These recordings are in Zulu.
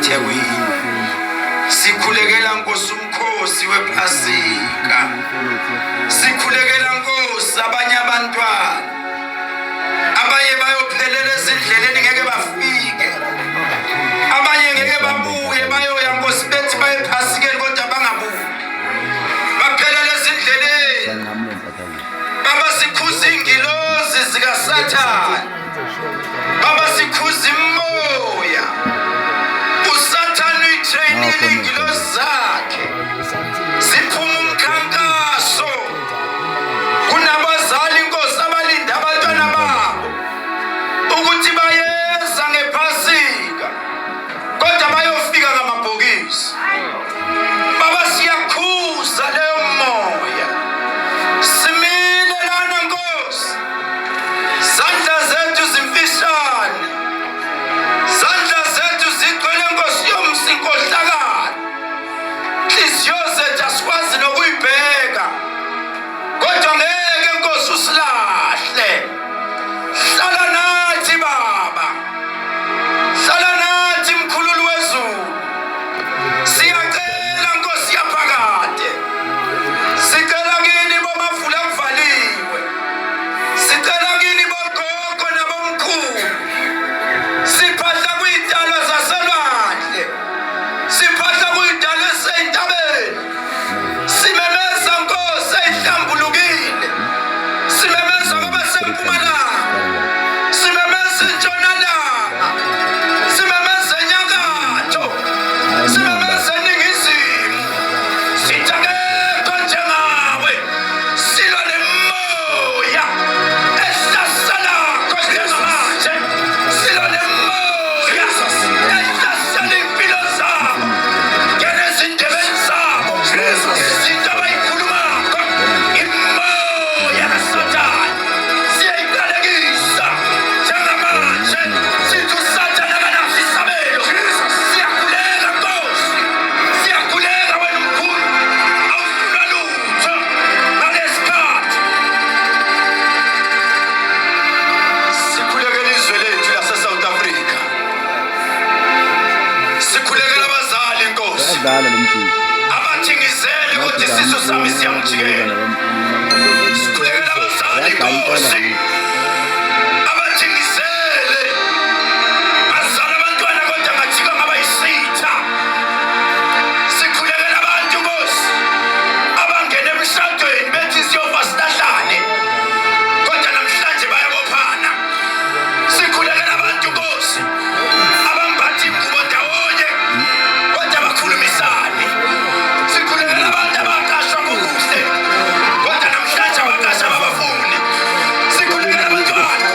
eThekwini. Sikhulekela Nkosi umkhosi wePhasika. Sikhulekela Nkosi abanye abantwana. Abanye bayophelela ezindleleni ngeke bafike. Abanye ngeke babuye bayoya Nkosi bethi bayePhasikeni kodwa bangabuyi. Baphelela ezindleleni. Baba sikhuza ingilozi zikaSathane. Baba sikhuza imoya. USathane uyitrainile ingilozi zakhe. Siphuma umkhankaso. Kunabazali Nkosi abalinda abantwana babo ukuthi bayeza ngePhasika kodwa bayofika ngamabhokisi. Baba siyakhuza leyo moya. Simile lana Nkosi. Zandla zethu zimfishane. Zandla zethu zigcwele Nkosi yomsinkohlakalo. Inhliziyo zethu asikwazi nokuyibheka. Kodwa ngeke Nkosi usilahle. Hlala nathi Baba. Hlala nathi mkhululi wezulu. Siyacela Nkosi yaphakade. Sicela kini bomavula kuvaliwe. Sicela kini bogogo nabomkhulu. Siphahla kuyidalwa zaselwandle. Siphahla kuyidalwa eseyintabeni. Simemeza Nkosi eyihlambulukile. Simemeza kwabasempumalanga. Simemeza entshonalanga. Simemeza enyakatho. Simemeza eningizimu. Sithi akekho njengawe. Silwa nemoya ehlasela njengamanje. Silwa nemoya ehlasela impilo zabo. Ngena ezindebeni zabo. Izinto abayikhulumako. Imoya kaSathane siyayiqalekisa njengamanje. Sithi uSathane akanaso isabelo. Siyakhuleka Nkosi. Siyakhuleka wena mkhulu. Awuhlulwa lutho ngalesi sikhathi. Sikhulekela izwe lethu lase-South Africa. Sikhulekela abazali Nkosi. Abathingizele kodwa isisu sami siyamjikela. Sikhulekela abazali Nkosi. Abathingizele. Bazala abantwana kodwa ngajika ngabayisitha. Sikhulekela abantu Nkosi. Abangena emshadweni bethi siyofa silahlane. Kodwa namhlanje bayabophana. Sikhulekela abantu Nkosi. Abambatha ingubo ndawonye kodwa bakhulumisane. Sikhulekela abantu abaqashwa ngokuhle kodwa namhlanje abaqasha babafuni. Sikhulekela abantwana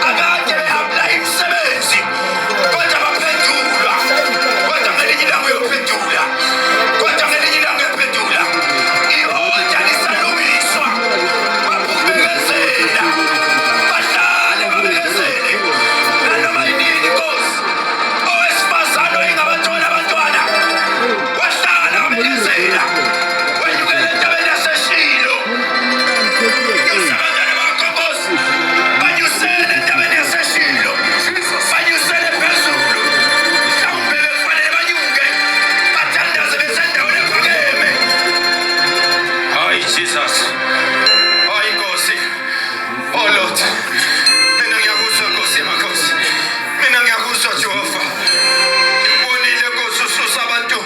akade behaphula imisebenzi kodwa baphendulwa. Kodwa ngelinye ilanga uyophendula. Kodwa ngelinye ilanga uyophendula. Ihonja lisalungiswa. Babubekezela. Bahlale babekezele. Nanoma yinini Nkosi. Owesifazane oyingabathola abantwana. Wahlala wabekezela. Wenyukela entabeni yaseShilo. Nyusa abantwana bakho Nkosi. Banyusele entabeni yaseShilo. Banyusele phezulu. Mhlawumbe bekufanele banyuke. Bathandaze besendaweni ephakeme. Hayi Jesus. Hayi Nkosi. Oh Lord. Mina ngiyakuzwa Nkosi yamakhosi. Mina ngiyakuzwa Jehova. Ngibonile Nkosi ususa abantu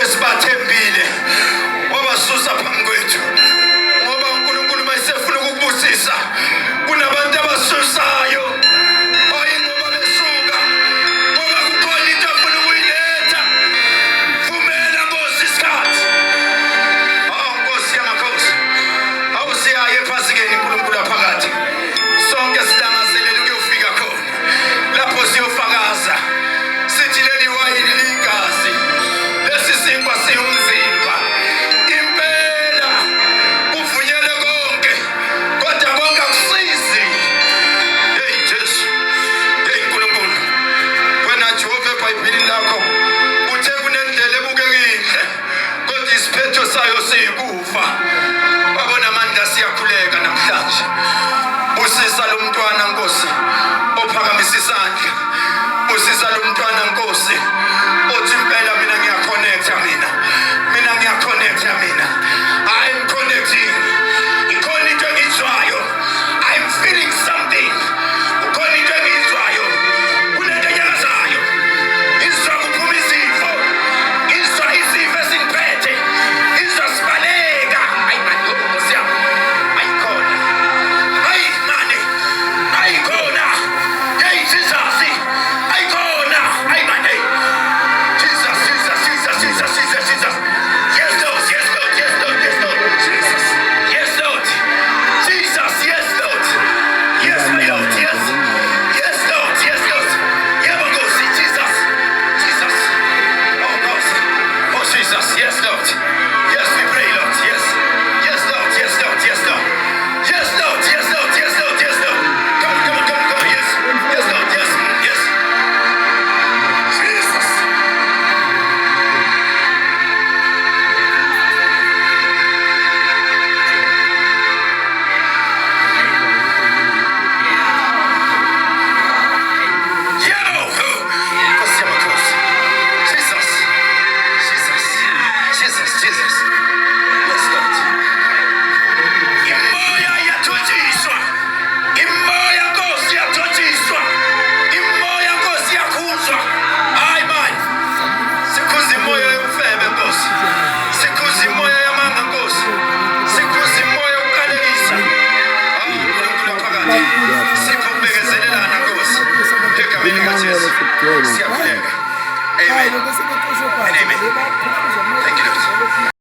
esibathembile. Wabasusa phambi kwethu. Ngoba uNkulunkulu mayesefuna ukukubusisa. Kunabantu abasusayo. Hayi ngoba besuka. Ngoba kukhona into efuna ukuyiletha. Vumela Nkosi isikhathi. Oh Nkosi yamakhosi. Awusiyaye ePhasikeni uNkulunkulu aphakathi. Sonke silangazelele ukuyofika khona. Lapho siyofakaza. Sithi leli wayini liyigazi. Lesi sinkwa siyumzimba. Impela kuvunyelwe konke. Kodwa konke akusizi. Hey Jesu. Hey Nkulunkulu. Wena Jehova eBhayibhelini lakho uthe kunendlela ebukekile. Kodwa isiphetho sayo siyikufa. Babona amandla siyakhuleka namhlanje. Busisa lo mntwana Nkosi. Ophakamisa isandla. Busisa lo mntwana Nkosi. Birkaç yıl. Evet.